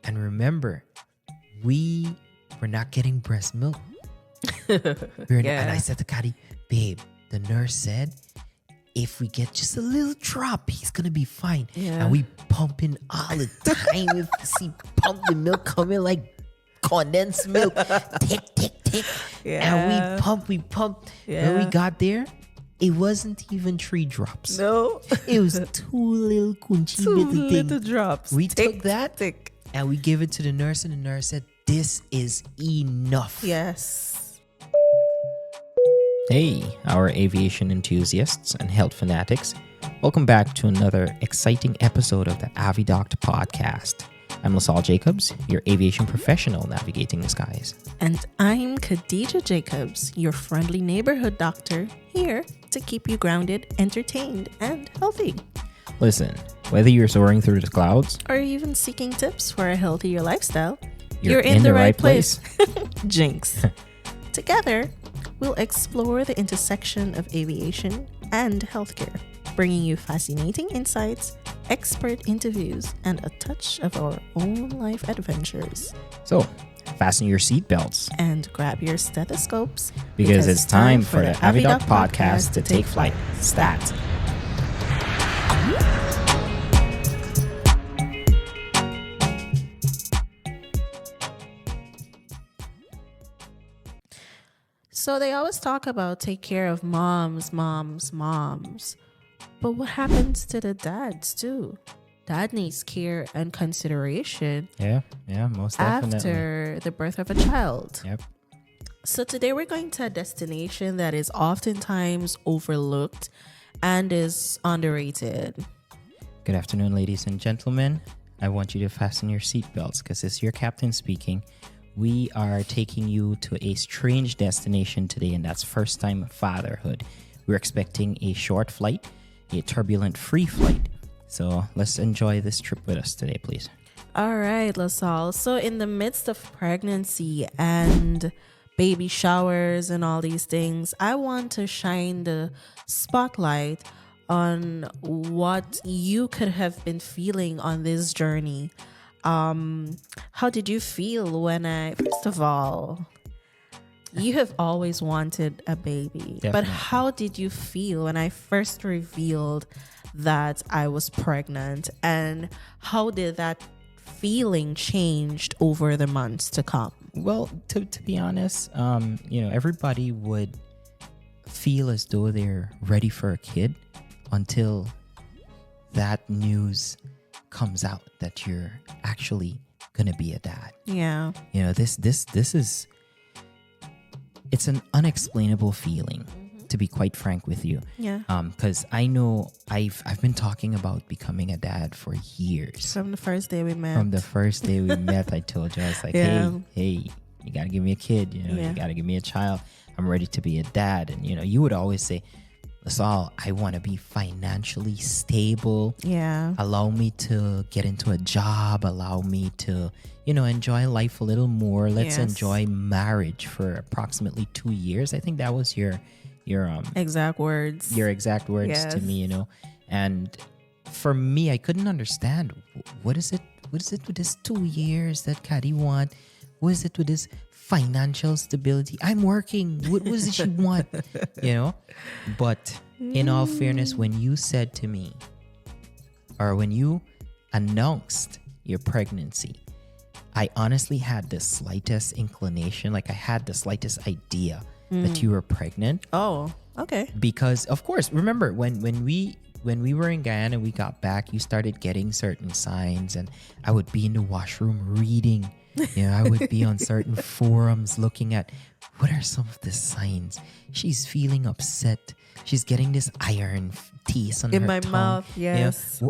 And remember, we were not getting breast milk. And I said to Kadi, babe, the nurse said, if we get just a little drop, he's going to be fine. Yeah. And we pumping all the time. If you see pump the milk coming like condensed milk. Tick, tick, tick. Yeah. And we pump. Yeah. When we got there, it wasn't even 3 drops. No. It was 2 little kunchy little things. drops. We took that Tick. and we gave it to the nurse, and the nurse said, this is enough. Yes. Hey, our aviation enthusiasts and health fanatics. Welcome back to another exciting episode of the AviDoct podcast. I'm Saul Jacobs, your aviation professional navigating the skies. And I'm Kadija Jacobs, your friendly neighborhood doctor, here to keep you grounded, entertained, and healthy. Listen, whether you're soaring through the clouds or even seeking tips for a healthier lifestyle, you're in the right place. Jinx. Together, we'll explore the intersection of aviation and healthcare, bringing you fascinating insights, expert interviews, and a touch of our own life adventures. So, fasten your seatbelts And grab your stethoscopes because it's time for the AviDoct podcast to take flight. Stat. So they always talk about take care of moms. But what happens to the dads too? Dad needs care and consideration Yeah, most definitely. after the birth of a child. Yep. So today we're going to a destination that is oftentimes overlooked and is underrated. Good afternoon, ladies and gentlemen. I want you to fasten your seatbelts because it's your captain speaking. We are taking you to a strange destination today, and that's first-time fatherhood. We're expecting a short flight, a turbulent free flight. So let's enjoy this trip with us today, please. All right, LaSalle. So in the midst of pregnancy and baby showers and all these things, I want to shine the spotlight on what you could have been feeling on this journey. How did you feel when first of all, you have always wanted a baby, Definitely. But how did you feel when I first revealed that I was pregnant, and how did that feeling changed over the months to come? Well, to be honest, everybody would feel as though they're ready for a kid until that news comes out that you're actually gonna be a dad. Yeah. This is, it's an unexplainable feeling, to be quite frank with you. Yeah. Because I know I've been talking about becoming a dad for years. From the first day we met. From the first day we met, I told you, I was like, Yeah. hey, you gotta give me a kid, Yeah. you gotta give me a child. I'm ready to be a dad. And you would always say, Saul, I want to be financially stable. Yeah. Allow me to get into a job. Allow me to, enjoy life a little more. Let's Yes. enjoy marriage for approximately 2 years. I think that was your Exact words. your exact words to Yes. me, And for me, I couldn't understand what is it with this 2 years that Kadi want? What is it with this financial stability? I'm working. What does she want? But in all fairness, when you said to me, or when you announced your pregnancy, I honestly had the slightest inclination, like I had the slightest idea that you were pregnant. Oh, okay. Because of course, remember when we were in Guyana, we got back, you started getting certain signs, and I would be in the washroom reading. I would be on certain forums looking at what are some of the signs. She's feeling upset. She's getting this iron taste on her In my tongue. mouth, yes.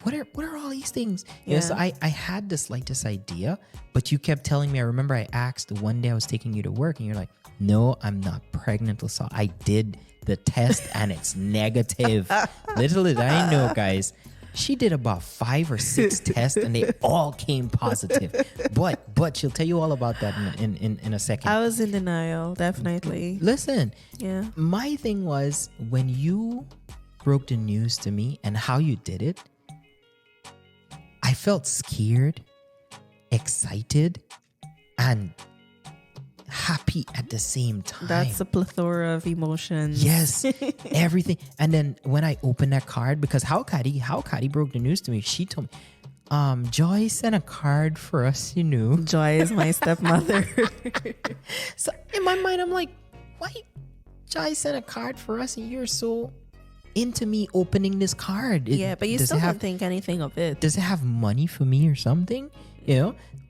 What are all these things? Yeah. So I had the slightest idea, but you kept telling me. I remember I asked one day I was taking you to work, and you're like, no, I'm not pregnant, LaSalle. I did the test and it's negative. Little did I know, guys. She did about 5 or 6 tests and they all came positive. But she'll tell you all about that in a second. I was in denial, definitely. Listen, Yeah. my thing was when you broke the news to me and how you did it, I felt scared excited and happy at the same time. That's a plethora of emotions. Yes, everything. And then when I opened that card, because how Kadi broke the news to me, she told me, Joy sent a card for us, Joy is my stepmother. So in my mind, I'm like, why Joy sent a card for us and you're so into me opening this card? But you still don't think anything of it. Does it have money for me or something?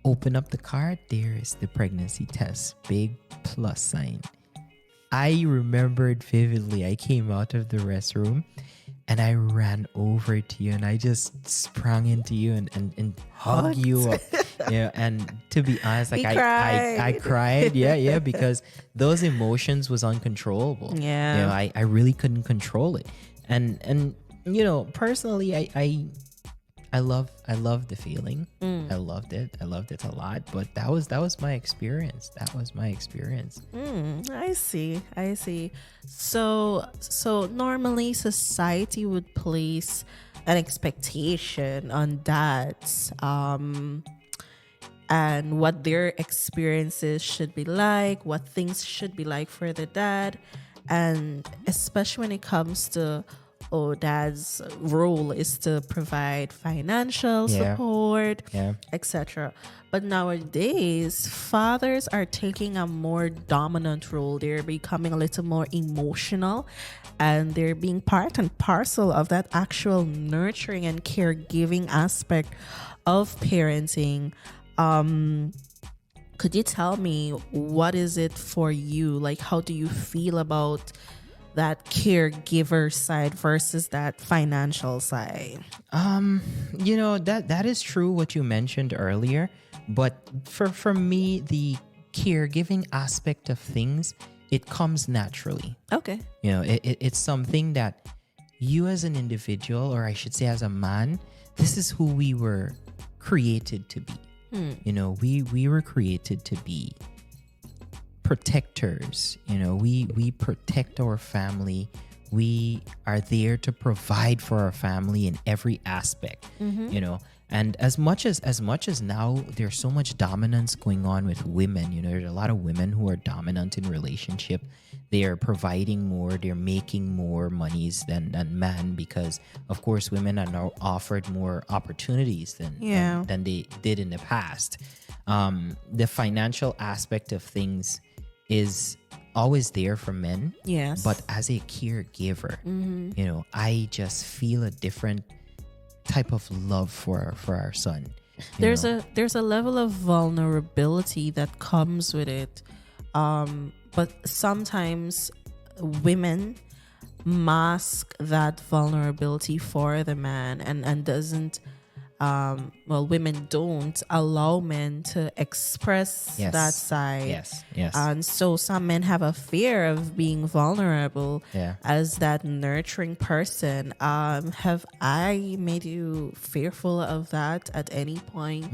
Open up the card. There is the pregnancy test. Big plus sign. I remembered vividly. I came out of the restroom and I ran over to you and I just sprung into you and hugged you up. And to be honest, like I cried. Yeah, because those emotions was uncontrollable. Yeah. I really couldn't control it. And personally, I love the feeling. I loved it a lot. But that was my experience. I see. So normally society would place an expectation on dads, and what their experiences should be like, what things should be like for the dad, and especially when it comes to dad's role is to provide financial support, etc. But nowadays, fathers are taking a more dominant role. They're becoming a little more emotional and they're being part and parcel of that actual nurturing and caregiving aspect of parenting. Could you tell me, what is it for you? Like, how do you feel about that caregiver side versus that financial side? That is true what you mentioned earlier, but for me, the caregiving aspect of things, it comes naturally. Okay. It's something that you as an individual, or I should say as a man, this is who we were created to be. We were created to be protectors. We protect our family. We are there to provide for our family in every aspect. And as much as now there's so much dominance going on with women. There's a lot of women who are dominant in relationship. They are providing more, they're making more monies than men, because of course women are now offered more opportunities than they did in the past. The financial aspect of things is always there for men. Yes. But as a caregiver, I just feel a different type of love for our son. There's a level of vulnerability that comes with it. But sometimes women mask that vulnerability for the man and doesn't women don't allow men to express that side. Yes. And so some men have a fear of being vulnerable as that nurturing person. Have I made you fearful of that at any point?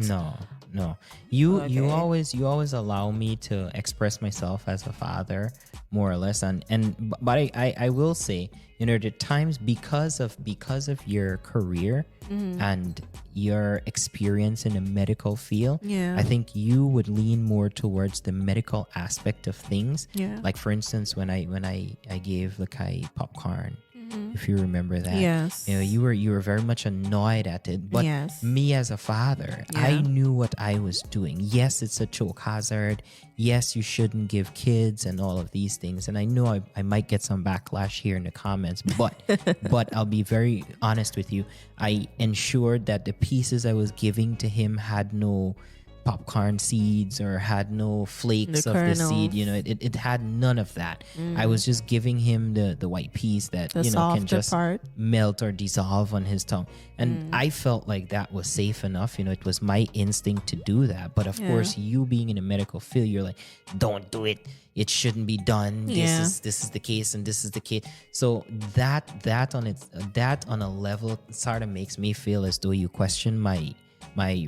No. You always allow me to express myself as a father, more or less, but I will say, the times because of your career and your experience in the medical field, I think you would lean more towards the medical aspect of things. Like for instance, when I gave the Kai popcorn, if you remember that. Yes. You were very much annoyed at it. But me as a father, I knew what I was doing. Yes, it's a choke hazard. Yes, you shouldn't give kids and all of these things. And I know I might get some backlash here in the comments, but I'll be very honest with you. I ensured that the pieces I was giving to him had no popcorn seeds or had no flakes of the seed. It had none of that. I was just giving him the white piece that can just melt or dissolve on his tongue, and I felt like that was safe enough. It was my instinct to do that. But of course, you being in a medical field, you're like, don't do it, it shouldn't be done. This is the case and this is the case. So that on a level sort of makes me feel as though you question my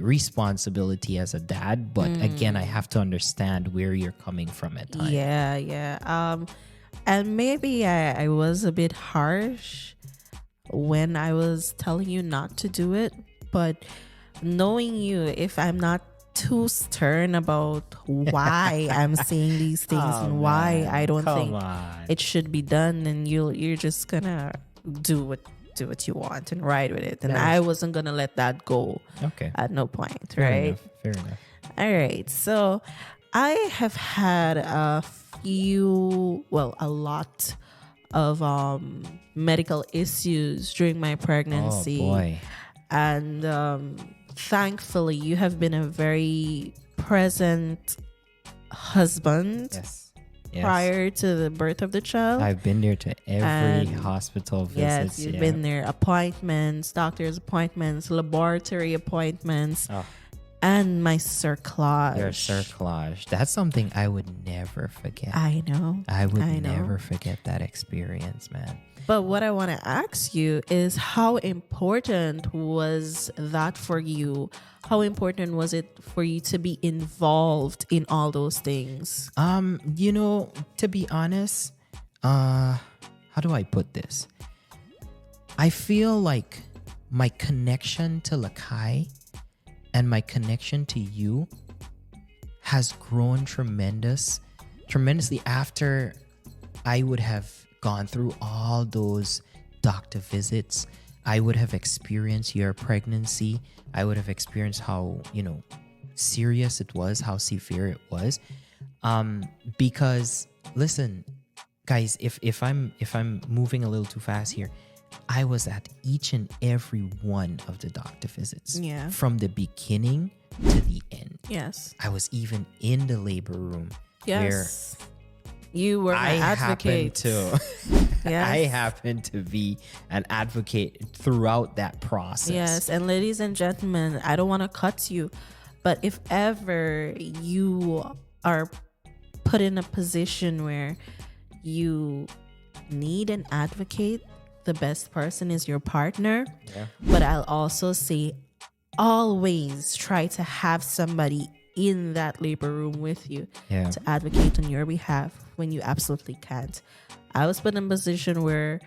responsibility as a dad. But again, I have to understand where you're coming from at times. And maybe I was a bit harsh when I was telling you not to do it, but knowing you, if I'm not too stern about why I'm saying these things and why I don't think it should be done, and you're just gonna do what you want and ride with it. And I wasn't gonna let that go. Okay. At no point, Fair right? enough. Fair enough. All right. So I have had a lot of medical issues during my pregnancy. Oh boy. And thankfully, you have been a very present husband. Yes. Prior to the birth of the child. I've been there to every hospital visits. Yes, you've been there. Appointments, doctor's appointments, laboratory appointments, and my cerclage. Your cerclage. That's something I would never forget. I know. I would never forget that experience, man. But what I want to ask you is, how important was that for you? How important was it for you to be involved in all those things? To be honest, how do I put this? I feel like my connection to Lakai and my connection to you has grown tremendously after I would have gone through all those doctor visits. I would have experienced your pregnancy. I would have experienced how, serious it was, how severe it was. Because listen, guys, if I'm moving a little too fast here, I was at each and every one of the doctor visits. Yeah. From the beginning to the end. Yes. I was even in the labor room. Yes. You were my advocate. I happen to be an advocate throughout that process. Yes, and ladies and gentlemen, I don't want to cut you, but if ever you are put in a position where you need an advocate, the best person is your partner. Yeah. But I'll also say, always try to have somebody in that labor room with you to advocate on your behalf when you absolutely can't. I was put in a position where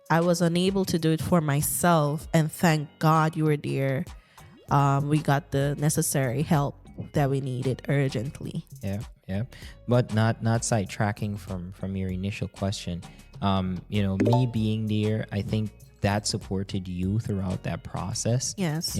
I was unable to do it for myself, and thank God you were there. We got the necessary help that we needed urgently. Yeah. But not sidetracking from your initial question. Me being there, I think that supported you throughout that process. Yes.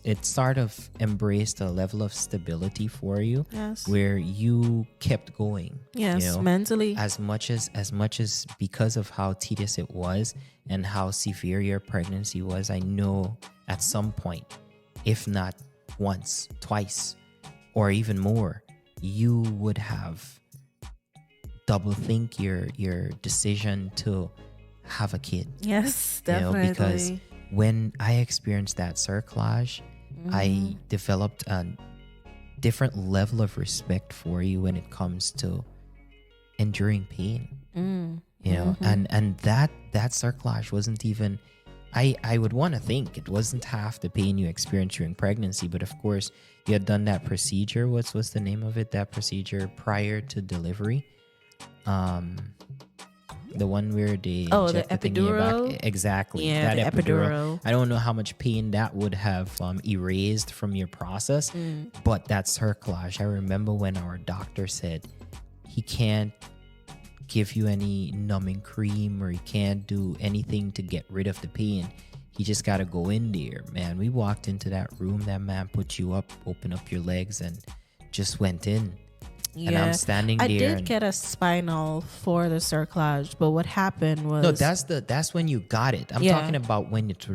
It sort of embraced a level of stability for you. Yes. Where you kept going. Yes, mentally. As much as because of how tedious it was and how severe your pregnancy was, I know at some point, if not once, twice, or even more, you would have double think your decision to have a kid. Yes, definitely. Because when I experienced that cerclage, I developed a different level of respect for you when it comes to enduring pain. And that cerclage wasn't even, I would want to think it wasn't half the pain you experienced during pregnancy, but of course you had done that procedure. What's the name of it? That procedure prior to delivery. The one where they the epidural. Exactly. Yeah, that the epidural. I don't know how much pain that would have erased from your process, but that cerclage. I remember when our doctor said he can't give you any numbing cream or he can't do anything to get rid of the pain. He just got to go in there, man. We walked into that room. That man put you up, opened up your legs, and just went in. Yeah. And I'm standing there. I did get a spinal for the cerclage, but what happened was that's when you got it. I'm talking about when it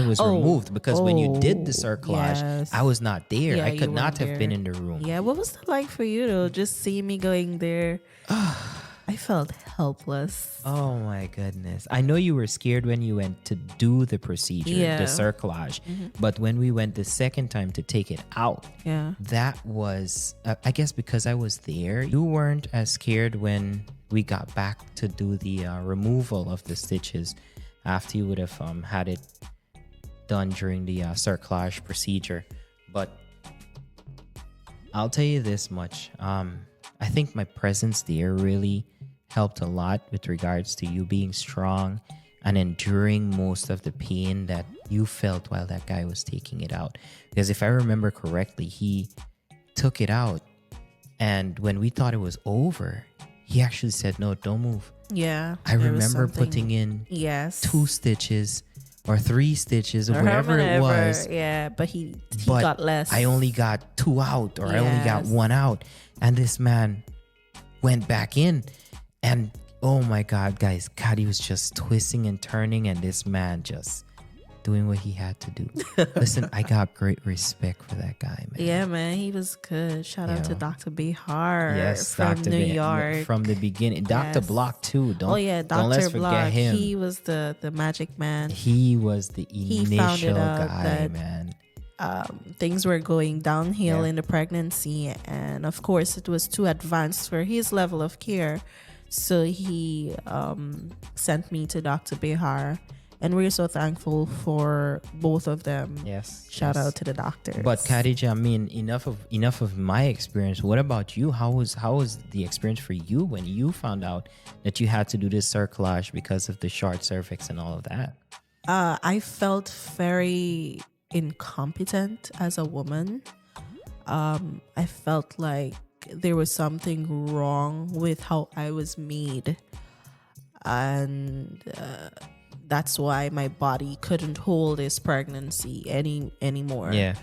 was removed, because when you did the cerclage, I was not there. Yeah, I could not have been in the room. Yeah, what was that like for you to just see me going there? I felt helpless. Oh my goodness. I know you were scared when you went to do the procedure, the cerclage. But when we went the second time to take it out, that was, I guess because I was there, you weren't as scared when we got back to do the removal of the stitches after you would have had it done during the cerclage procedure. But I'll tell you this much. I think my presence there really helped a lot with regards to you being strong and enduring most of the pain that you felt while that guy was taking it out. Because if I remember correctly, he took it out, and when we thought it was over, he actually said, "No, don't move." Yeah. I there was remember something- putting in Yes. 2 stitches or 3 stitches or Or whatever it however, was. Yeah, but he But got less. I only got 2 out, or I only got Yes. 1 out. And this man went back in, and oh my God, guys, Kadi was just twisting and turning, and this man just doing what he had to do. Listen, I got great respect for that guy, man. Yeah, man, he was good. Shout out to Yeah. Dr. Bihar Yes, from Dr. New B- York. from the beginning. Dr. Yes. Block too. Don't, Oh yeah, don't let's Dr. forget Block. him. He was the magic man. He was the He found it initial out guy, that- man. Things were going downhill Yeah. in the pregnancy, and of course it was too advanced for his level of care, so he sent me to Dr. Behar, and we're so thankful for both of them. Yes. Shout yes. out to the doctors. But Kadija, I mean, enough of my experience. What about you? How was the experience for you when you found out that you had to do this cerclage because of the short cervix and all of that? I felt very incompetent as a woman. I felt like there was something wrong with how I was made, and that's why my body couldn't hold this pregnancy anymore. Yeah.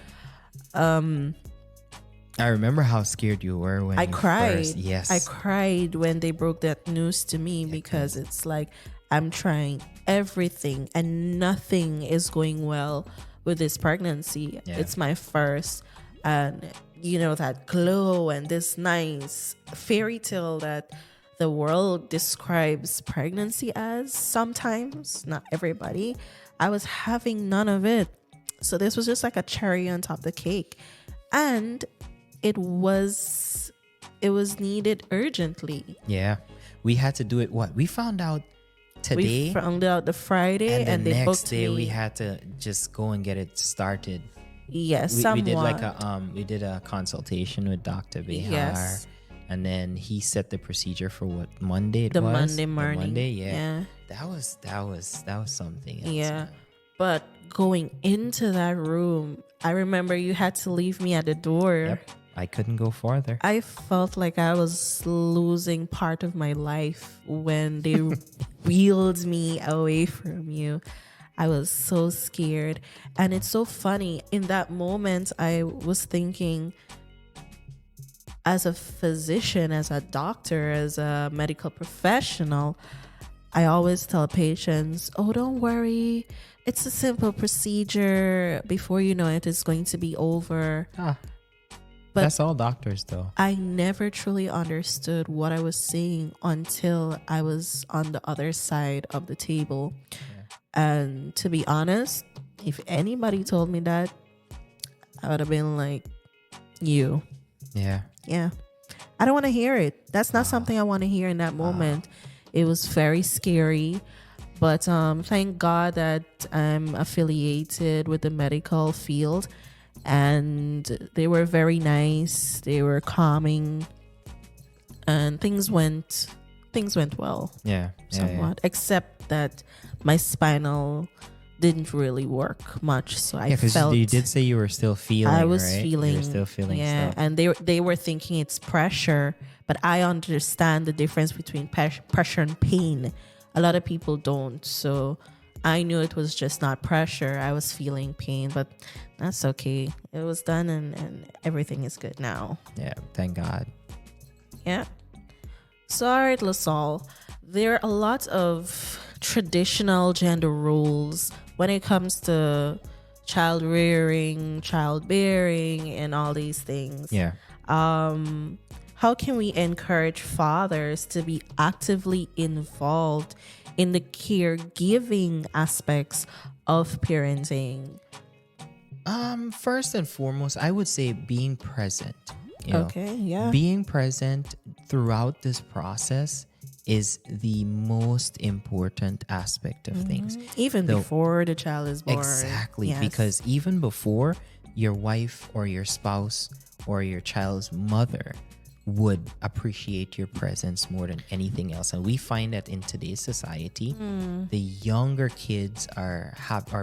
I remember how scared you were when I you cried. First, yes. I cried when they broke that news to me, because it's like I'm trying everything and nothing is going well with this pregnancy. Yeah. It's my first, and you know, that glow and this nice fairy tale that the world describes pregnancy as, sometimes, not everybody. I was having none of it. So this was just like a cherry on top of the cake. And it was needed urgently. Yeah. We had to do it. What? We found out today. We found out the Friday, and the they next booked day me. we had to just go and get it started. Yes, We did like somewhat. we did a consultation with Dr. Bihar. Yes. And then he set the procedure for what Monday it The was? Monday The morning. Monday, yeah. Yeah. That was something else. Yeah. man. But going into that room, I remember you had to leave me at the door. Yep. I couldn't go farther. I felt like I was losing part of my life when they wheeled me away from you. I was so scared. And it's so funny. In that moment, I was thinking, as a physician, as a doctor, as a medical professional, I always tell patients, oh, don't worry. It's a simple procedure. Before you know it, it's going to be over. But that's all doctors though. I never truly understood what I was saying until I was on the other side of the table. Yeah. And to be honest, if anybody told me that, I would have been like, you. Yeah. Yeah. I don't want to hear it. That's not something I want to hear in that moment. It was very scary. But thank God that I'm affiliated with the medical field. And they were very nice. They were calming. And things went well. Yeah. Somewhat. Except that my spinal didn't really work much. So I because felt... you did say you were still feeling. I was right? feeling, You were still feeling yeah, stuff. and they were thinking it's pressure, but I understand the difference between pressure and pain. A lot of people don't, so I knew it was just not pressure. I was feeling pain, but that's okay. It was done, and everything is good now. Yeah. Thank God. Yeah. So, all right, LaSalle, there are a lot of traditional gender roles when it comes to child rearing, childbearing, and all these things. Yeah. How can we encourage fathers to be actively involved in the caregiving aspects of parenting? First and foremost, I would say being present. You know, Okay, yeah. being present throughout this process is the most important aspect of things. Even Though- before the child is born. Exactly. Yes. Because even before, your wife or your spouse or your child's mother would appreciate your presence more than anything else. And we find that in today's society, the younger kids are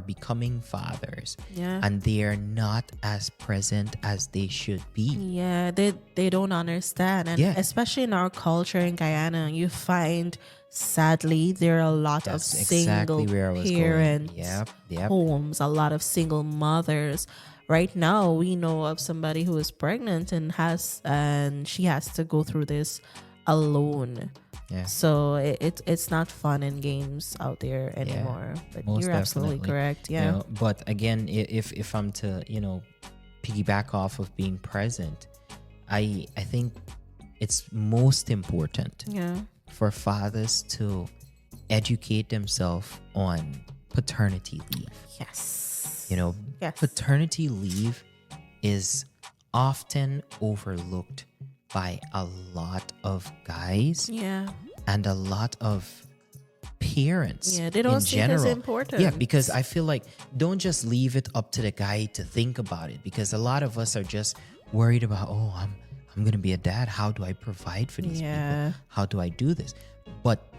becoming fathers, Yeah. and they are not as present as they should be. Yeah, they don't understand. And Yeah. especially in our culture in Guyana, you find, sadly, there are a lot of That's exactly single where I was parent going. Yep. homes, a lot of single mothers. Right now, we know of somebody who is pregnant and she has to go through this alone. Yeah. So it's not fun and games out there anymore. But most you're absolutely definitely. correct. You Yeah. know, but again, if I'm to, piggyback off of being present, I think it's most important Yeah. for fathers to educate themselves on paternity leave. Yes. Yes. Paternity leave is often overlooked by a lot of guys Yeah. and a lot of parents. Yeah, they don't in see it as general. important. Yeah, because I feel like don't just leave it up to the guy to think about it, because a lot of us are just worried about, I'm gonna be a dad. How do I provide for these Yeah. people? How do I do this? But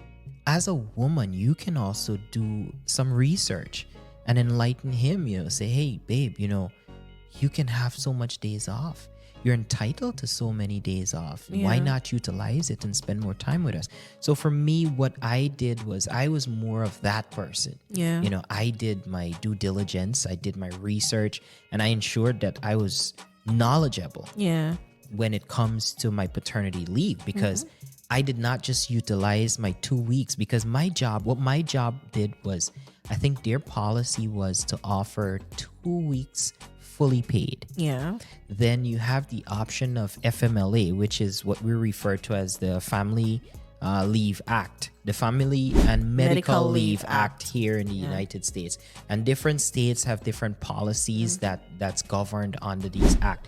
as a woman, you can also do some research and enlighten him. Say, hey, babe, you can have so much days off. You're entitled to so many days off. Why Yeah. not utilize it and spend more time with us? So for me, what I did was I was more of that person. Yeah. I did my due diligence, I did my research, and I ensured that I was knowledgeable Yeah. when it comes to my paternity leave, because I did not just utilize my 2 weeks, because what my job did was, I think their policy was to offer 2 weeks fully paid. Yeah. Then you have the option of FMLA, which is what we refer to as the Family Leave Act, the Family and Medical Leave Act here in the United States. And different states have different policies that's governed under these act.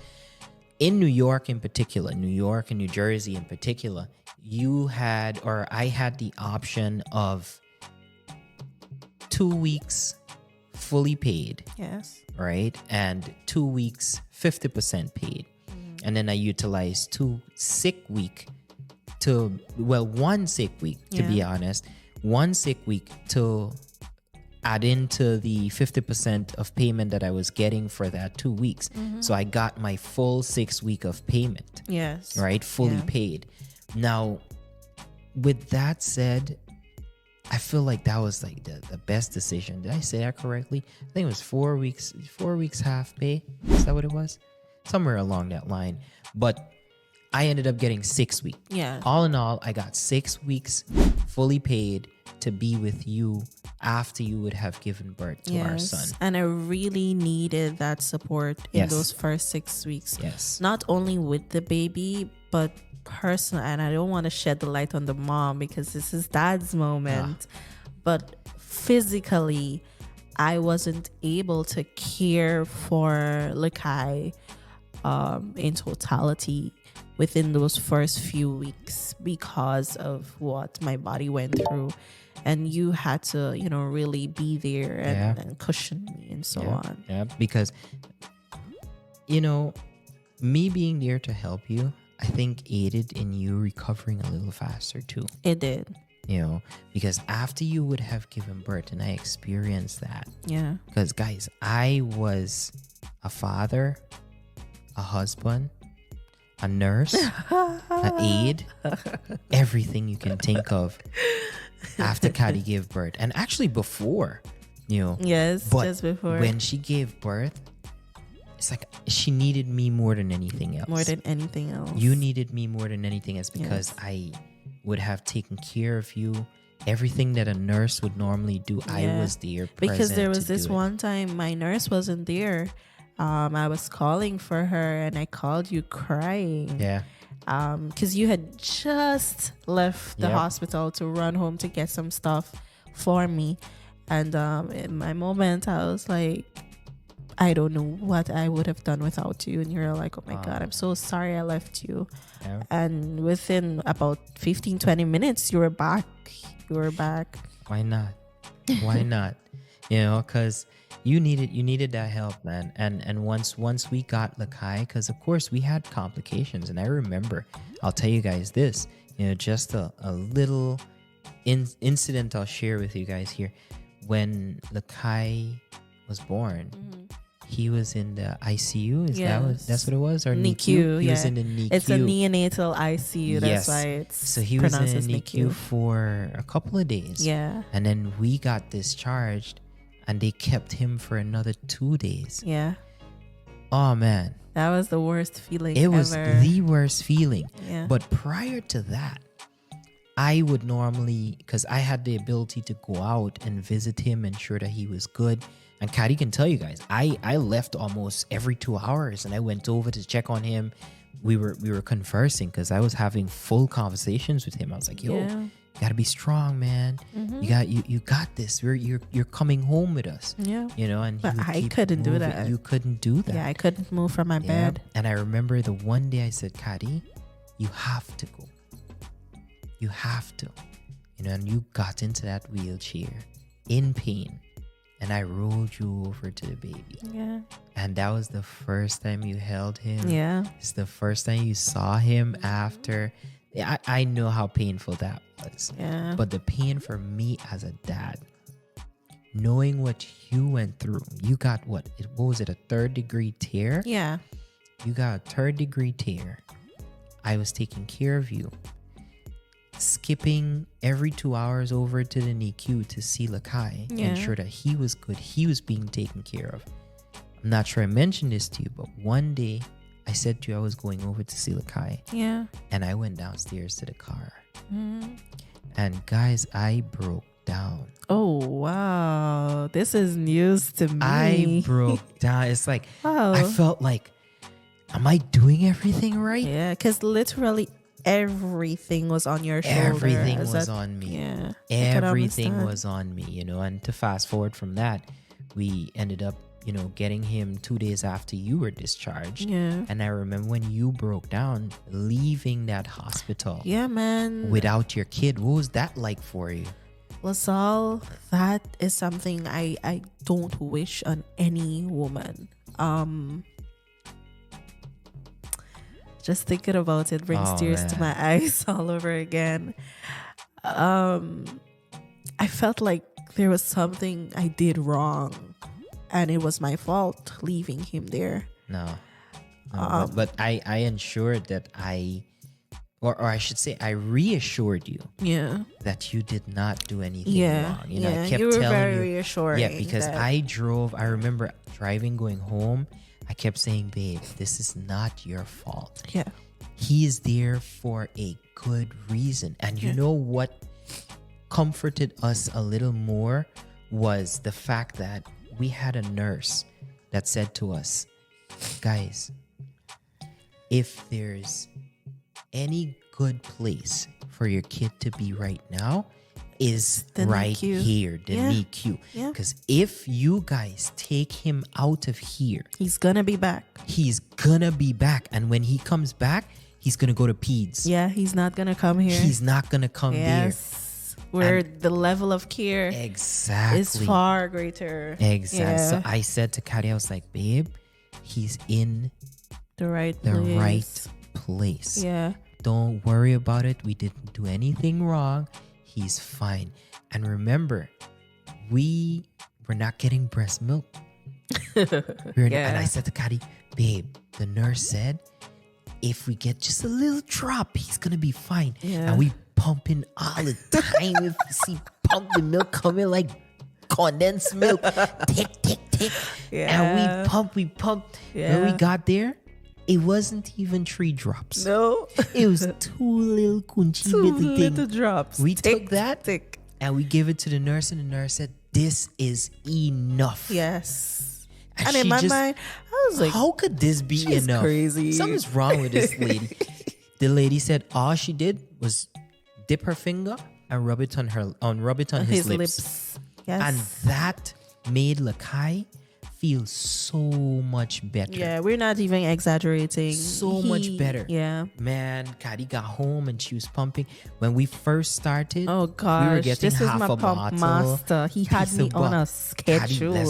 In New York in particular, New York and New Jersey in particular, I had the option of 2 weeks fully paid, Yes. right? And 2 weeks 50% paid. And then I utilized 1 sick week to be honest, 1 sick week to add into the 50% of payment that I was getting for that 2 weeks. So I got my full 6 week of payment, Yes. right? Fully Yeah. paid. Now, with that said, I feel like that was like the best decision. Did I say that correctly? I think it was 4 weeks half pay. Is that what it was? Somewhere along that line. But I ended up getting 6 weeks. Yeah. All in all, I got 6 weeks fully paid to be with you after you would have given birth to our son. And I really needed that support in Yes. those first 6 weeks. Yes. Not only with the baby, but personal. And I don't want to shed the light on the mom because this is dad's moment. But physically, I wasn't able to care for Lakai in totality within those first few weeks because of what my body went through. And you had to, really be there and cushion me and so on. Yeah, because, me being there to help you, I think aided in you recovering a little faster too. It did. Because after you would have given birth, and I experienced that. Yeah. Because, guys, I was a father, a husband, a nurse, an aide, everything you can think of after Kadi gave birth. And actually before, Yes, but just before. when she gave birth, it's like she needed me more than anything else. More than anything else. You needed me more than anything else because I would have taken care of you. Everything that a nurse would normally do, I was there present. Because there was to this do it. one time my nurse wasn't there. I was calling for her and I called you crying. Yeah. Because you had just left the hospital to run home to get some stuff for me. And in my moment, I was like, I don't know what I would have done without you. And you're like, oh my God, I'm so sorry I left you. Yeah. And within about 15-20 minutes, you were back. Why not? Why not? because you needed that help, man. And once we got Lakai, because of course we had complications, and I remember, I'll tell you guys this, just a little incident I'll share with you guys here. When Lakai was born, he was in the ICU. That's what it was? Or NICU? He was in the NICU. It's a neonatal ICU. That's why it's so he was in NICU for a couple of days. Yeah. And then we got discharged, and they kept him for another 2 days. Yeah. Oh, man. That was the worst feeling It was ever. the worst feeling. Yeah. But prior to that, I would normally, because I had the ability to go out and visit him, ensure that he was good. And Kadi can tell you guys, I left almost every 2 hours, and I went over to check on him. We were conversing, because I was having full conversations with him. I was like, yo, you gotta be strong, man. You got this. You're coming home with us. Yeah. And but I couldn't do that. You couldn't do that. Yeah, I couldn't move from my bed. And I remember the one day I said, Kadi, you have to go. You have to. And you got into that wheelchair in pain. And I rolled you over to the baby. Yeah. And that was the first time you held him. Yeah. It's the first time you saw him after. I know how painful that was. Yeah. But the pain for me as a dad, knowing what you went through, you got what was it, a 3rd-degree tear? Yeah. You got a 3rd-degree tear. I was taking care of you. Skipping every 2 hours over to the NICU to see Lakai, ensure that he was good, he was being taken care of. I'm not sure I mentioned this to you, but one day I said to you I was going over to see Lakai. Yeah. And I went downstairs to the car. And guys, I broke down. Oh, wow. This is news to me. I broke down. It's like, wow. I felt like, am I doing everything right? Yeah, because literally everything was on your shoulder. Everything was on me. Yeah. Everything was on me, and to fast forward from that, we ended up, getting him 2 days after you were discharged. Yeah. And I remember when you broke down, leaving that hospital. Yeah, man. Without your kid. What was that like for you? Well, Saul, that is something I don't wish on any woman. Just thinking about it brings tears to my eyes all over again. I felt like there was something I did wrong, and it was my fault leaving him there. No, but I ensured that or I should say, I reassured you. Yeah. That you did not do anything wrong. I kept you were telling very reassuring. Yeah, because I remember driving, going home. I kept saying, babe, this is not your fault. Yeah. He is there for a good reason. And you know what comforted us a little more was the fact that we had a nurse that said to us, guys, if there's any good place for your kid to be right now, is the right NICU. Here, the NICU. Because if you guys take him out of here, he's gonna be back. And when he comes back, he's gonna go to peds. Yeah, he's not gonna come here. He's not gonna come there. Where the level of care is far greater. Exactly. Yeah. So I said to Kadi, I was like, babe, he's in the right place. Yeah. Don't worry about it. We didn't do anything wrong. He's fine. And remember, we were not getting breast milk. And I said to Kadi, babe, the nurse said, if we get just a little drop, he's going to be fine. Yeah. And we pumping all the time. If you see pump the milk coming like condensed milk. Tick, tick, tick. Yeah. And we pumped. Yeah. When we got there, it wasn't even 3 drops. No. It was 2 little kunchy little drops. We took that and we gave it to the nurse, and the nurse said, this is enough. Yes. And she in my mind, I was like, how could this be she's enough? Crazy. Something's wrong with this lady. The lady said all she did was dip her finger and rub it on his lips. Yes. And that made Lakai feel so much better. Yeah, we're not even exaggerating. So much better. Yeah. Man, Kadi got home and she was pumping. When we first started, Oh gosh, we were getting this is half my a pump bottle. master. He had piece me of on buck. a schedule. Kadi,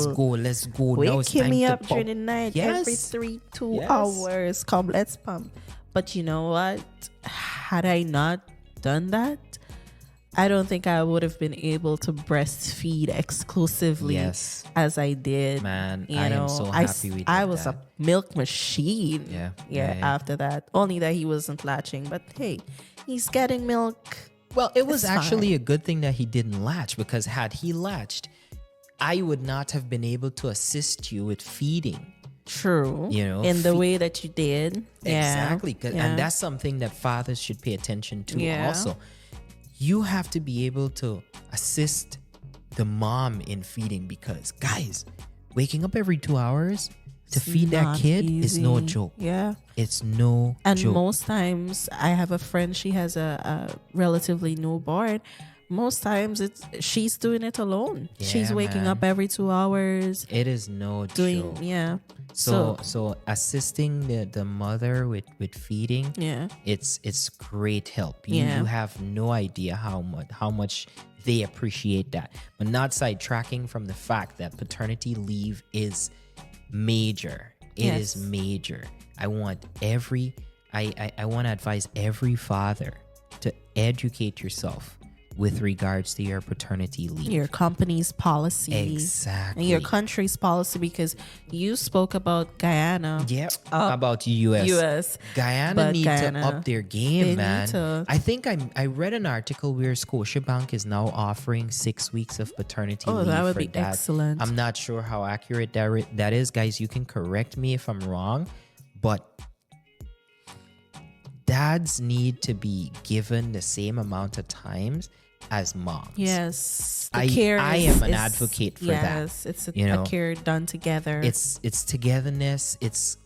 let's go. Now it's Waking time me to up pump. during the night every Yes. 2 Yes. hours. Come, let's pump. But you know what? Had I not done that, I don't think I would have been able to breastfeed exclusively Yes. as I did. Man, You I know, am so happy we did I was that. a milk machine. Yeah. After that, only that he wasn't latching. But hey, he's getting milk. Well, it was It's actually fine. a good thing that he didn't latch, because had he latched, I would not have been able to assist you with feeding. True. You know, in the way that you did. Exactly. Yeah. And that's something that fathers should pay attention to Yeah. also. You have to be able to assist the mom in feeding, because, guys, waking up every 2 hours to feed that not kid is no easy. joke. Yeah. It's no And joke. most times, I have a friend, she has a relatively newborn. Most times, she's doing it alone. She's Yeah, waking man. up every 2 hours, It is no doing, joke. yeah. So assisting the mother with feeding, Yeah. it's great help. You have no idea how much they appreciate that. But not sidetracking from the fact that paternity leave is major. It is Yes. major. I want to advise every father to educate yourself with regards to your paternity leave. Your company's policy. Exactly. And your country's policy, because you spoke about Guyana. Yep. About US. US. Guyana But need Guyana, to up their they game, need man. to- I think I read an article where Scotiabank is now offering 6 weeks of paternity leave. That would for be dads. excellent. I'm not sure how accurate that is, guys. You can correct me if I'm wrong, but dads need to be given the same amount of times as moms. Yes. I am an advocate for that. Yes, it's a You know, care done together. It's togetherness. It's,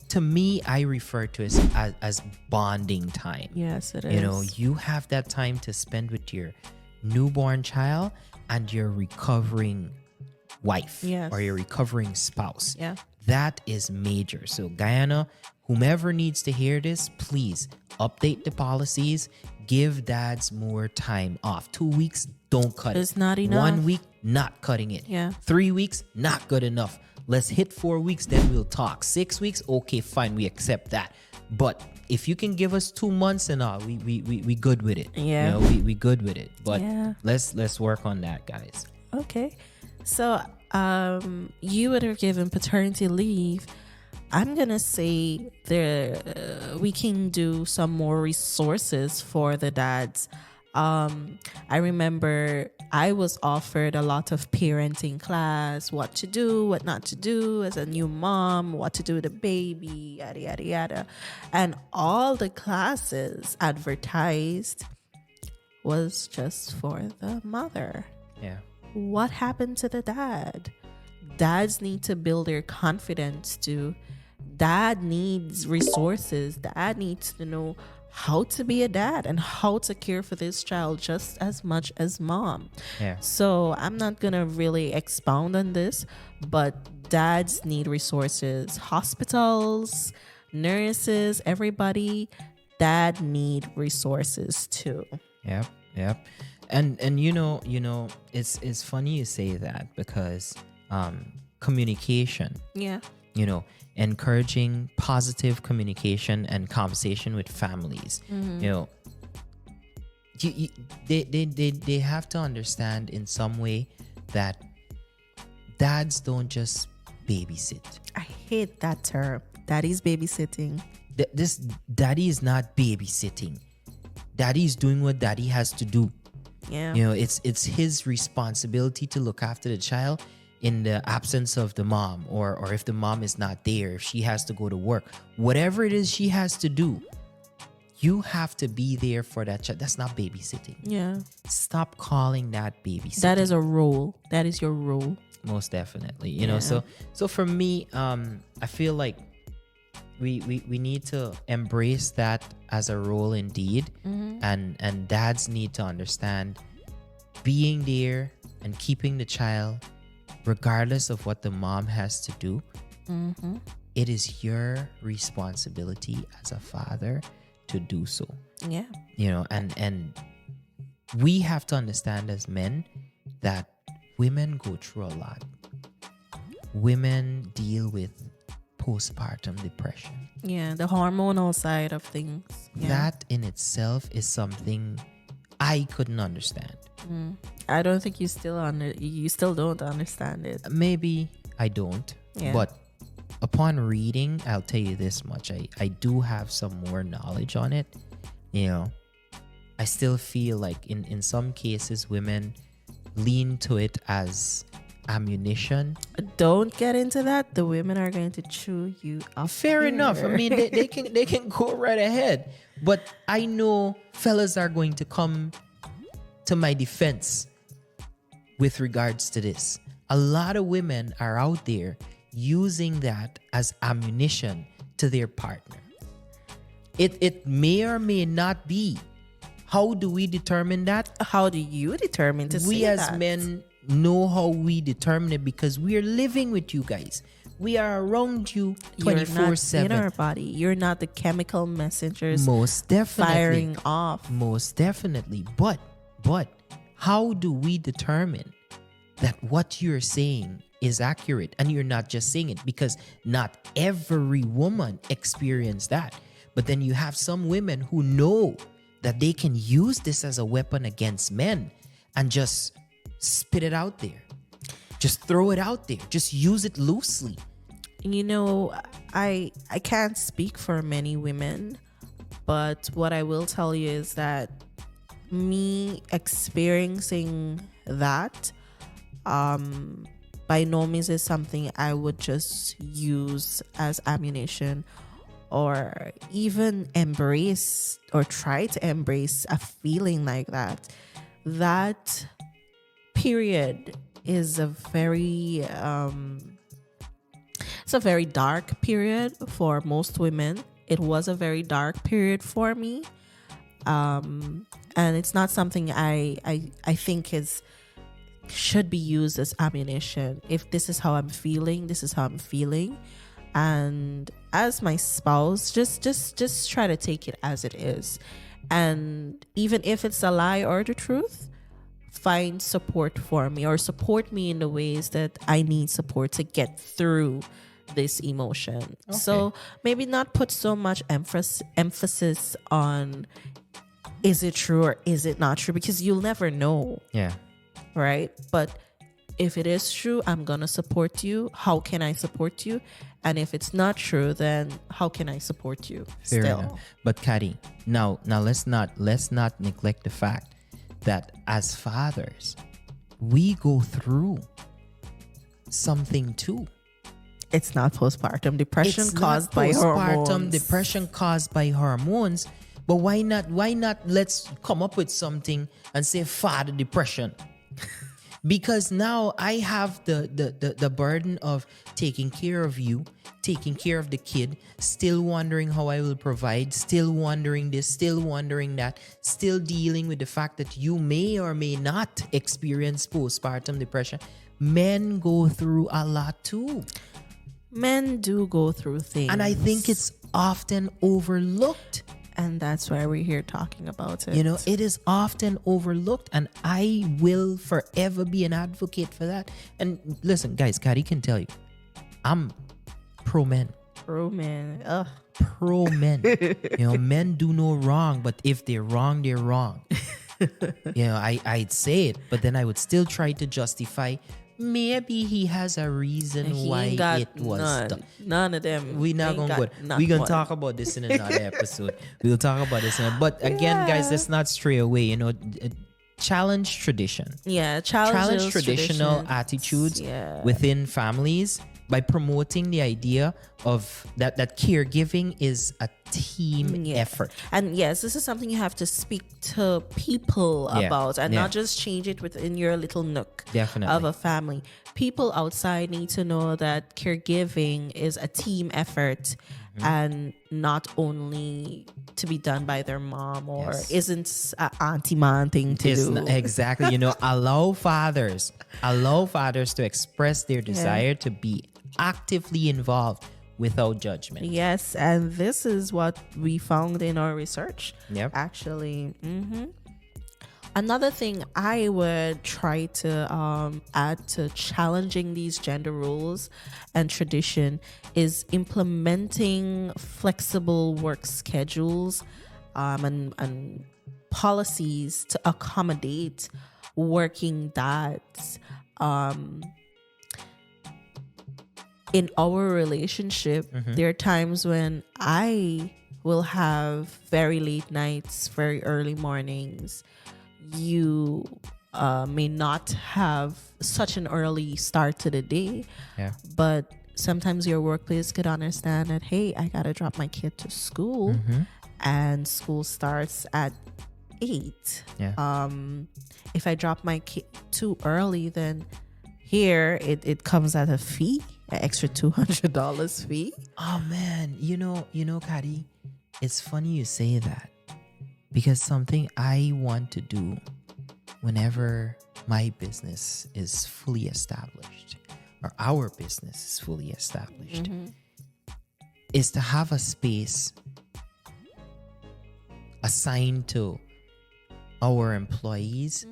to me, I refer to it as bonding time. Yes, it is. You know, you have that time to spend with your newborn child and your recovering wife. Yes. Or your recovering spouse. Yeah. That is major. So Guyana, whomever needs to hear this, please update the policies. Give dads more time off. 2 weeks, don't cut it. It's not enough. 1 week, not cutting it. Yeah. 3 weeks, not good enough. Let's hit 4 weeks, then we'll talk. 6 weeks, okay, fine, we accept that. But if you can give us 2 months and all, we good with it. Yeah. You know, we good with it. But Yeah. let's work on that, guys. Okay. So, you would have given paternity leave. I'm gonna say we can do some more resources for the dads. I remember I was offered a lot of parenting class, what to do, what not to do as a new mom, what to do with a baby, yada yada yada, and all the classes advertised was just for the mother. Yeah. What happened to the dad? Dads need to build their confidence too. Dad needs resources. Dad needs to know how to be a dad and how to care for this child just as much as mom. Yeah. So I'm not going to really expound on this, but dads need resources. Hospitals, nurses, everybody, dad need resources too. Yep. And you know, it's funny you say that, because communication, Yeah. you know, encouraging positive communication and conversation with families. You know, they have to understand in some way that dads don't just babysit. I hate that term. Daddy's babysitting. This daddy is not babysitting. Daddy is doing what daddy has to do. Yeah. You know, it's his responsibility to look after the child in the absence of the mom, or if the mom is not there, if she has to go to work, whatever it is she has to do, you have to be there for that child. That's not babysitting. Yeah. Stop calling that babysitting. That is a role. That is your role. Most definitely. You know, so for me, I feel like we need to embrace that as a role indeed. And dads need to understand being there and keeping the child regardless of what the mom has to do, it is your responsibility as a father to do so. Yeah. And we have to understand as men that women go through a lot. Women deal with postpartum depression. Yeah, the hormonal side of things. Yeah. That in itself is something I couldn't understand. I don't think you still don't understand it. Maybe I don't. Yeah. But upon reading, I'll tell you this much. I do have some more knowledge on it. I still feel like in some cases women lean to it as ammunition. Don't get into that. The women are going to chew you up. Fair enough. I mean, they can go right ahead. But I know fellas are going to come to my defense with regards to this. A lot of women are out there using that as ammunition to their partner. It may or may not be. How do we determine that? How do you determine to We say as that? men know how we determine it because we are living with you guys. We are around you You're not 24/7. in our body. You're not the chemical messengers Most definitely. firing off. Most definitely. But how do we determine that what you're saying is accurate and you're not just saying it? Because not every woman experienced that. But then you have some women who know that they can use this as a weapon against men and just spit it out there. Just throw it out there. Just use it loosely. I can't speak for many women, but what I will tell you is that me experiencing that by no means is something I would just use as ammunition or even embrace or try to embrace a feeling like that. That period is a very it's a very dark period for most women. It was a very dark period for me, and it's not something I think should be used as ammunition. If this is how I'm feeling, this is how I'm feeling, and as my spouse, just try to take it as it is, and even if it's a lie or the truth, find support for me or support me in the ways that I need support to get through this emotion. Okay. So maybe not put so much emphasis on is it true or is it not true, because you'll never know. Yeah. Right? But if it is true, I'm gonna support you. How can I support you? And if it's not true, then how can I support you? Fair enough. But Kadi, now let's not neglect the fact that as fathers, we go through something too. It's not postpartum depression It's caused not by postpartum hormones. depression caused by hormones. But why not let's come up with something and say father depression? Because now I have the burden of taking care of you, taking care of the kid, still wondering how I will provide, still wondering this, still wondering that, still dealing with the fact that you may or may not experience postpartum depression. Men go through a lot too. Men do go through things. And I think it's often overlooked. And that's why we're here talking about it. It is often overlooked, and I will forever be an advocate for that. And listen, guys, Kadi can tell you, I'm pro men. Pro man. Ugh. Pro men. Men do no wrong, but if they're wrong, they're wrong. I'd say it, but then I would still try to justify. Maybe he has a reason why it was done. None of them. We're not going to go. We're going to talk about this in another episode. We'll talk about this. But again, guys, let's not stray away. Challenge tradition. Yeah, challenge traditional attitudes within families by promoting the idea of that caregiving is a team effort. And yes, this is something you have to speak to people about, and not just change it within your little nook of a family. People outside need to know that caregiving is a team effort and not only to be done by their mom, or isn't an auntie man thing to do. Exactly. Allow fathers to express their desire to be actively involved without judgment. Yes, and this is what we found in our research. Yep. Actually. Another thing I would try to add to challenging these gender roles and tradition is implementing flexible work schedules and policies to accommodate working dads. In our relationship, there are times when I will have very late nights, very early mornings. You may not have such an early start to the day, but sometimes your workplace could understand that, hey, I gotta drop my kid to school, and school starts at 8. If I drop my kid too early, then here it comes at a fee, an extra $200 fee. Oh man, Kadi, it's funny you say that, because something I want to do whenever my business is fully established, or our business is fully established, is to have a space assigned to our employees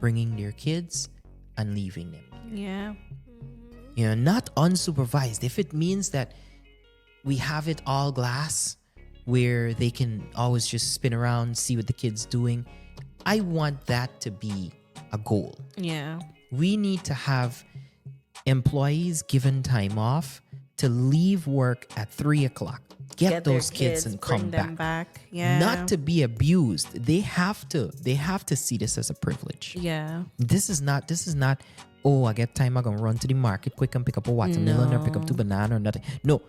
bringing their kids and leaving them. Not unsupervised. If it means that we have it all glass, where they can always just spin around, see what the kid's doing, I want that to be a goal. We need to have employees given time off to leave work at 3:00. Get those kids and come back. Not to be abused. They have to see this as a privilege. This is not, oh, I get time, I'm gonna run to the market quick and pick up a watermelon or pick up 2 bananas or nothing. No.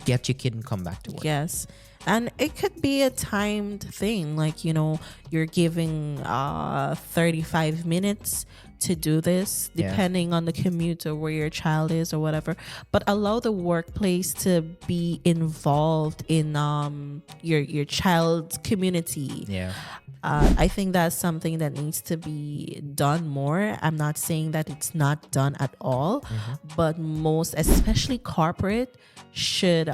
Get your kid and come back to work. Yes. And it could be a timed thing. Like, you're giving 35 minutes to do this, depending on the commute or where your child is or whatever. But allow the workplace to be involved in your child's community. I think that's something that needs to be done more. I'm not saying that it's not done at all, but most, especially corporate, should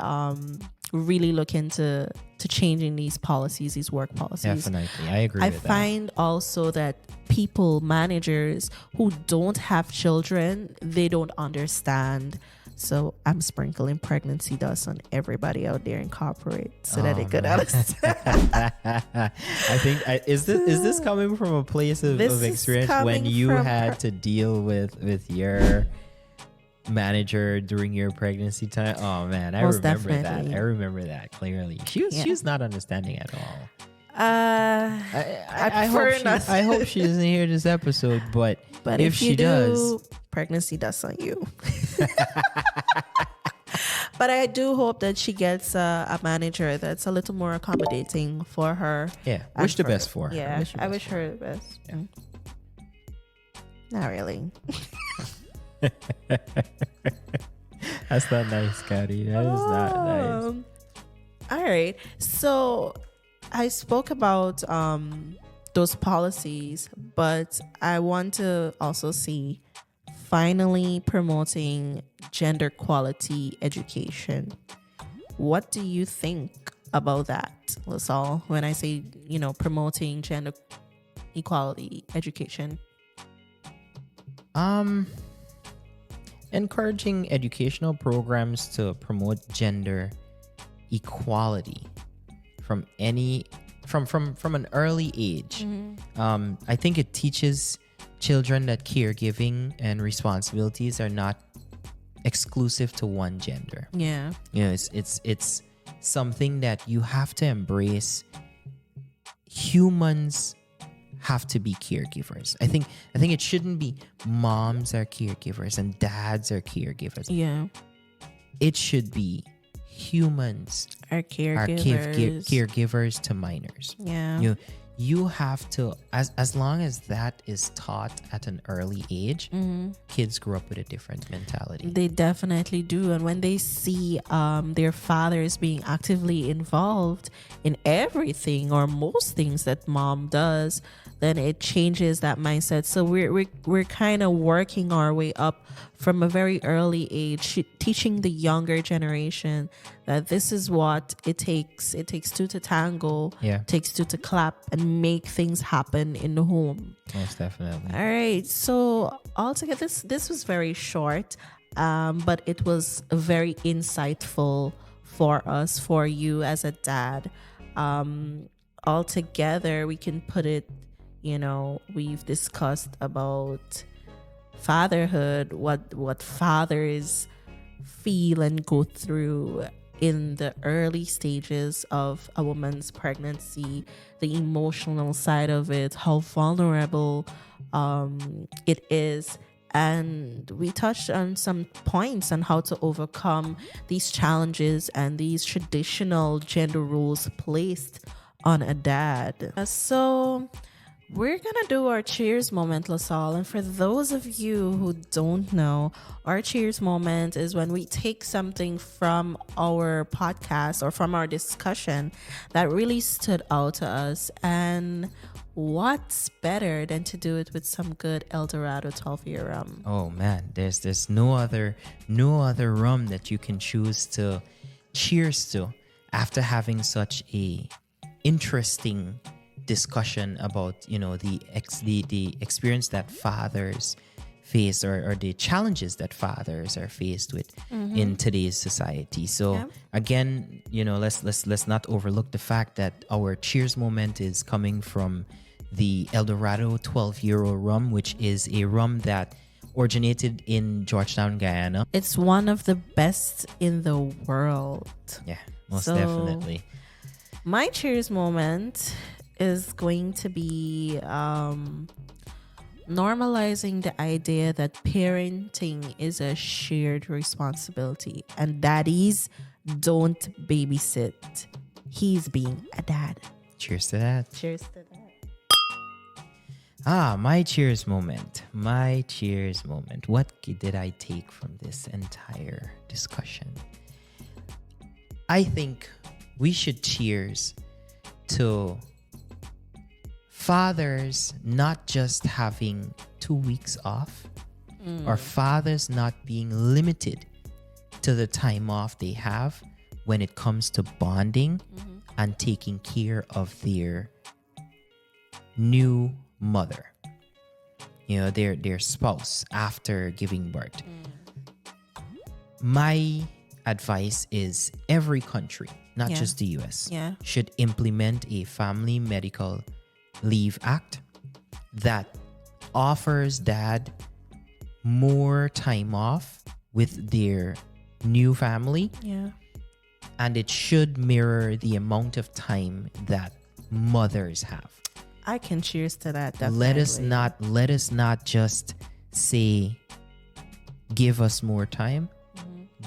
really look into changing these policies, these work policies. Definitely, I agree with that. I find also that people, managers who don't have children, they don't understand. So I'm sprinkling pregnancy dust on everybody out there in corporate so that they could understand. I think is this coming from a place of experience when you had to deal with your manager during your pregnancy time? Oh man, I remember that clearly. She was not understanding at all. I hope she doesn't hear this episode, but if she does, pregnancy dust on you. But I do hope that she gets a manager that's a little more accommodating for her. Wish the best for her. I wish her the best. Not really. That's not nice, Kadi. That is not nice. All right. So I spoke about those policies, but I want to also see finally promoting gender quality education. What do you think about that, LaSalle, when I say, promoting gender equality education? Encouraging educational programs to promote gender equality from an early age. I think it teaches children that caregiving and responsibilities are not exclusive to one gender. It's something that you have to embrace. Humans have to be caregivers. I think it shouldn't be moms are caregivers and dads are caregivers. Yeah. It should be humans Our are caregivers. caregivers to minors. Yeah. You have to, as long as that is taught at an early age, kids grow up with a different mentality. They definitely do. And when they see their fathers being actively involved in everything or most things that mom does, then it changes that mindset. So we're kind of working our way up from a very early age, teaching the younger generation that this is what it takes. It takes two to tango. Yeah. It takes two to clap and make things happen in the home. Most definitely. All right. So altogether, this was very short, but it was very insightful for us, for you as a dad. Altogether, we can put it, we've discussed about fatherhood, what fathers feel and go through in the early stages of a woman's pregnancy, the emotional side of it, how vulnerable it is. And we touched on some points on how to overcome these challenges and these traditional gender roles placed on a dad. So we're gonna do our cheers moment, LaSalle. And for those of you who don't know, our cheers moment is when we take something from our podcast or from our discussion that really stood out to us. And what's better than to do it with some good Eldorado 12-year rum? Oh man, there's no other rum that you can choose to cheers to after having such a interesting discussion about the experience that fathers face or the challenges that fathers are faced with in today's society. So again, let's not overlook the fact that our cheers moment is coming from the Eldorado 12-year-old rum, which is a rum that originated in Georgetown, Guyana. It's one of the best in the world. Yeah, most definitely. My cheers moment is going to be normalizing the idea that parenting is a shared responsibility and daddies don't babysit. He's being a dad. Cheers to that. Cheers to that. My cheers moment. My cheers moment. What did I take from this entire discussion? I think we should cheers to fathers not just having 2 weeks off or fathers not being limited to the time off they have when it comes to bonding and taking care of their new mother, their spouse after giving birth. My advice is every country, not just the US, should implement a family medical leave act that offers dad more time off with their new family. And it should mirror the amount of time that mothers have. I can cheers to that. Definitely. Let us not just say give us more time.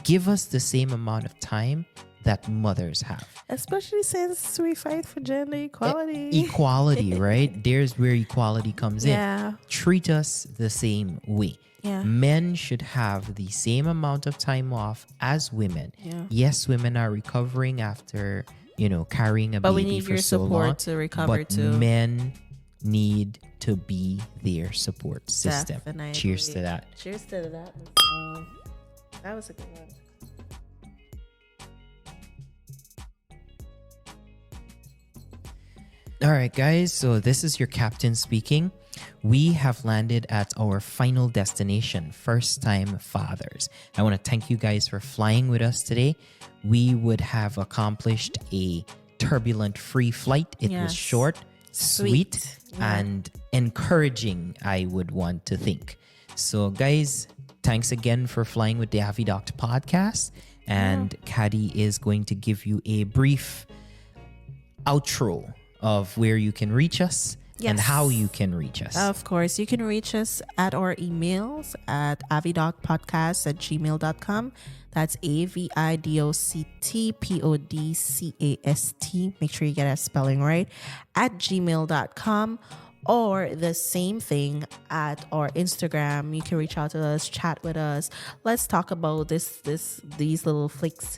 Give us the same amount of time that mothers have. Especially since we fight for gender equality. Equality, right? There's where equality comes in. Treat us the same way. Men should have the same amount of time off as women. Yes, women are recovering after, carrying a baby for so long. But we need your support to recover too. Men need to be their support system. Definitely. Cheers to that. Cheers to that. That was a good one. All right, guys. So this is your captain speaking. We have landed at our final destination, first time fathers. I want to thank you guys for flying with us today. We would have accomplished a turbulent free flight. It was short, sweet, and encouraging, I would want to think. So guys, thanks again for flying with the Avi Doctor podcast. And Kadi is going to give you a brief outro of where you can reach us and how Yes. you can reach us. Of course, you can reach us at our emails at avidocpodcast@gmail.com. That's AVIDOCTPODCAST. Make sure you get that spelling right, at gmail.com. Or the same thing at our Instagram. You can reach out to us, chat with us. Let's talk about these little flicks.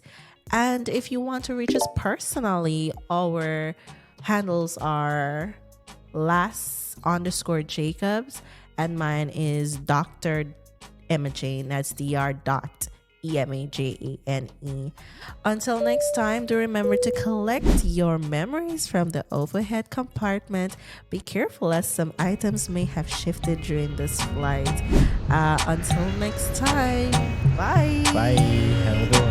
And if you want to reach us personally, our handles are Las_Jacobs, and mine is Dr. Emma Jane. That's Dr. EMAJANE. Until next time, do remember to collect your memories from the overhead compartment. Be careful as some items may have shifted during this flight. Until next time, bye. Bye. Have a good